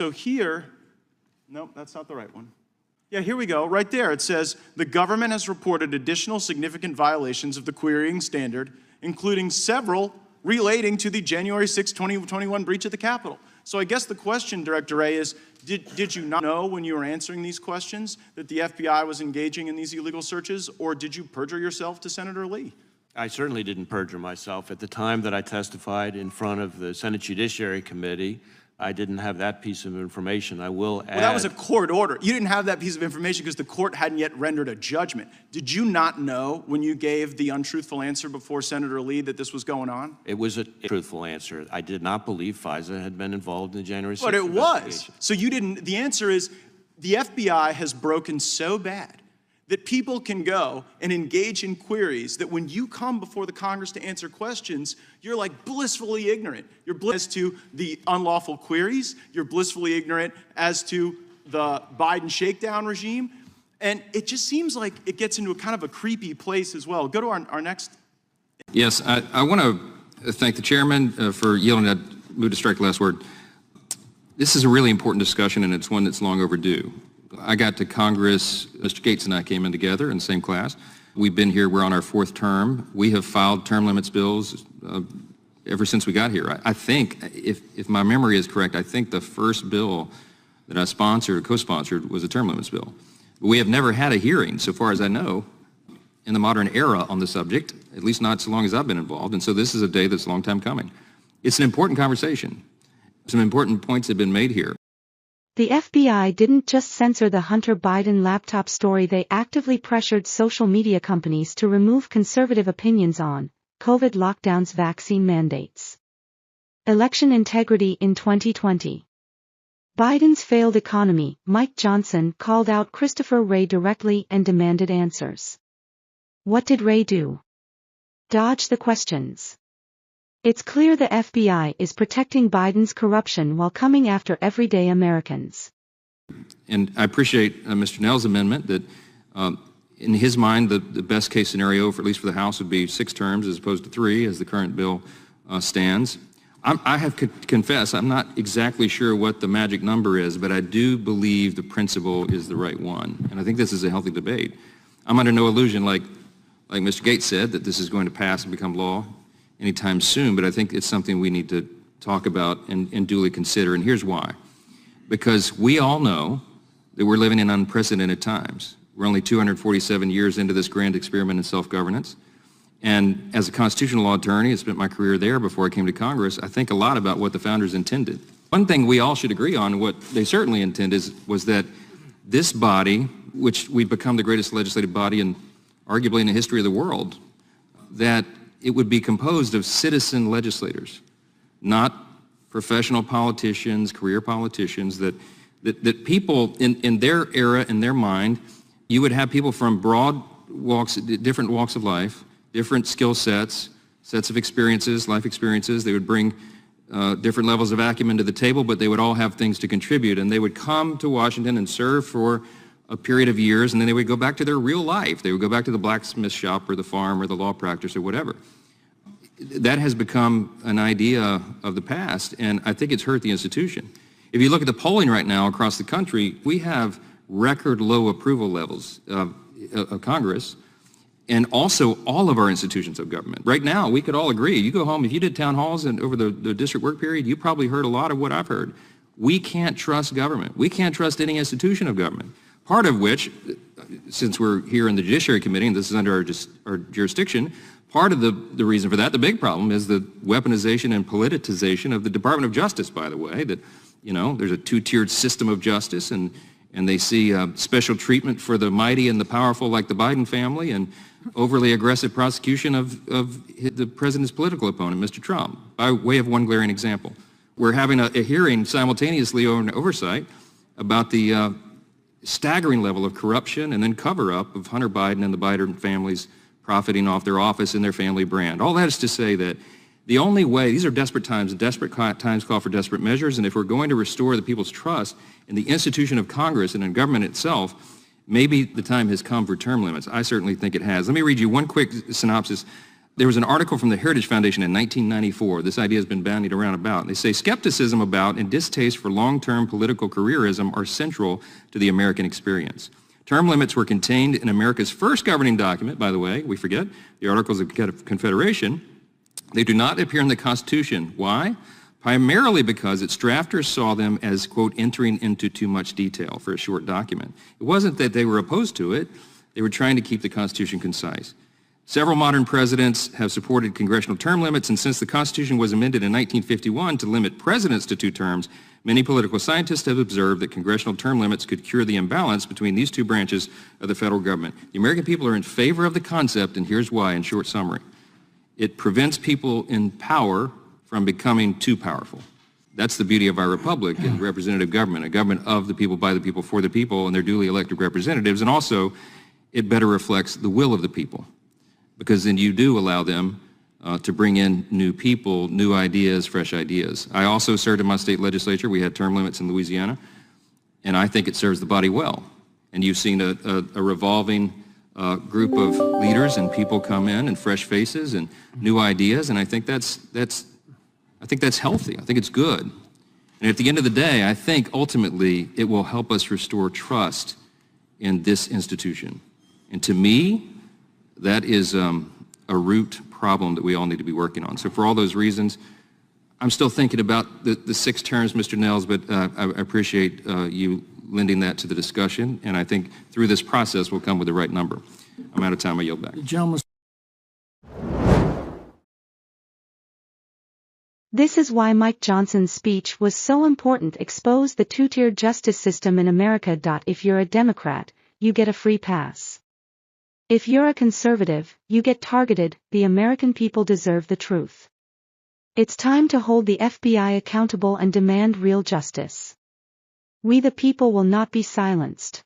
So here, nope, that's not the right one. Yeah, here we go. Right there, it says, the government has reported additional significant violations of the querying standard, including several relating to the January 6, 2021 breach of the Capitol. So I guess the question, Director Wray, is did you not know when you were answering these questions that the FBI was engaging in these illegal searches, or did you perjure yourself to Senator Lee? I certainly didn't perjure myself. At the time that I testified in front of the Senate Judiciary Committee, I didn't have that piece of information. I will add— Well, that was a court order. You didn't have that piece of information because the court hadn't yet rendered a judgment. Did you not know when you gave the untruthful answer before Senator Lee that this was going on? It was a truthful answer. I did not believe FISA had been involved in the January 6th But it was. So you didn't— the answer is the FBI has broken so bad that people can go and engage in queries that when you come before the Congress to answer questions, you're like blissfully ignorant. You're as to the unlawful queries, you're blissfully ignorant as to the Biden shakedown regime, and it just seems like it gets into a kind of a creepy place as well. Go to our next. Yes, I want to thank the chairman for yielding that move to strike the last word. This is a really important discussion, and it's one that's long overdue. I got to Congress, Mr. Gates and I came in together in the same class. We've been here, we're on our 4th term. We have filed term limits bills ever since we got here. I think, if my memory is correct, I think the first bill that I sponsored or co-sponsored was a term limits bill. We have never had a hearing, so far as I know, in the modern era on the subject, at least not so long as I've been involved, and so this is a day that's a long time coming. It's an important conversation. Some important points have been made here. The FBI didn't just censor the Hunter Biden laptop story, they actively pressured social media companies to remove conservative opinions on COVID lockdowns, vaccine mandates, election integrity in 2020. Biden's failed economy. Mike Johnson called out Christopher Wray directly and demanded answers. What did Wray do? Dodge the questions. It's clear the FBI is protecting Biden's corruption while coming after everyday Americans. And I appreciate Mr. Nell's amendment that in his mind the best case scenario, for at least for the House, would be 6 terms as opposed to 3 as the current bill stands. I have to confess I'm not exactly sure what the magic number is, but I do believe the principle is the right one. And I think this is a healthy debate. I'm under no illusion, like Mr. Gates said, that this is going to pass and become law anytime soon, but I think it's something we need to talk about and duly consider, and here's why. Because we all know that we're living in unprecedented times. We're only 247 years into this grand experiment in self-governance, and as a constitutional law attorney, I spent my career there before I came to Congress, I think a lot about what the founders intended. One thing we all should agree on, what they certainly intended, was that this body, which we've become the greatest legislative body in arguably in the history of the world, that it would be composed of citizen legislators, not professional politicians, career politicians, that people in their era, in their mind, you would have people from broad walks, different walks of life, different skill sets, sets of experiences, life experiences. They would bring different levels of acumen to the table, but they would all have things to contribute, and they would come to Washington and serve for a period of years, and then they would go back to their real life. They would go back to the blacksmith shop or the farm or the law practice or whatever. That has become an idea of the past, and I think it's hurt the institution. If you look at the polling right now across the country, we have record low approval levels of Congress and also all of our institutions of government. Right now, we could all agree. You go home, if you did town halls and over the district work period, you probably heard a lot of what I've heard. We can't trust government. We can't trust any institution of government. Part of which, since we're here in the Judiciary Committee, and this is under our jurisdiction, part of the reason for that, the big problem, is the weaponization and politicization of the Department of Justice, by the way, that, you know, there's a 2-tiered system of justice, and they see special treatment for the mighty and the powerful like the Biden family, and overly aggressive prosecution of the president's political opponent, Mr. Trump, by way of one glaring example. We're having a hearing simultaneously on oversight about the staggering level of corruption and then cover-up of Hunter Biden and the Biden families profiting off their office and their family brand. All that is to say that the only way, these are desperate times, and desperate times call for desperate measures, and if we're going to restore the people's trust in the institution of Congress and in government itself, maybe the time has come for term limits. I certainly think it has. Let me read you one quick synopsis. there was an article from the Heritage Foundation in 1994. This idea has been bandied around about. They say skepticism about and distaste for long-term political careerism are central to the American experience. Term limits were contained in America's first governing document, by the way, we forget, the Articles of Confederation. They do not appear in the Constitution. Why? Primarily because its drafters saw them as, quote, entering into too much detail for a short document. It wasn't that they were opposed to it. They were trying to keep the Constitution concise. Several modern presidents have supported congressional term limits, and since the Constitution was amended in 1951 to limit presidents to 2 terms, many political scientists have observed that congressional term limits could cure the imbalance between these 2 branches of the federal government. The American people are in favor of the concept, and here's why in short summary. It prevents people in power from becoming too powerful. That's the beauty of our republic and representative government, a government of the people, by the people, for the people, and their duly elected representatives, and also it better reflects the will of the people, because then you do allow them to bring in new people, new ideas, fresh ideas. I also served in my state legislature. We had term limits in Louisiana, and I think it serves the body well. And you've seen a revolving group of leaders and people come in and fresh faces and new ideas, and I think that's healthy. I think it's good. And at the end of the day, I think ultimately it will help us restore trust in this institution. And to me, that is a root problem that we all need to be working on. So for all those reasons, I'm still thinking about the 6 terms, Mr. Nels, but I appreciate you lending that to the discussion, and I think through this process we'll come with the right number. I'm out of time. I yield back. Gentlemen. This is why Mike Johnson's speech was so important. Expose the 2-tier justice system in America. If you're a Democrat, you get a free pass. If you're a conservative, you get targeted. The American people deserve the truth. It's time to hold the FBI accountable and demand real justice. We the people will not be silenced.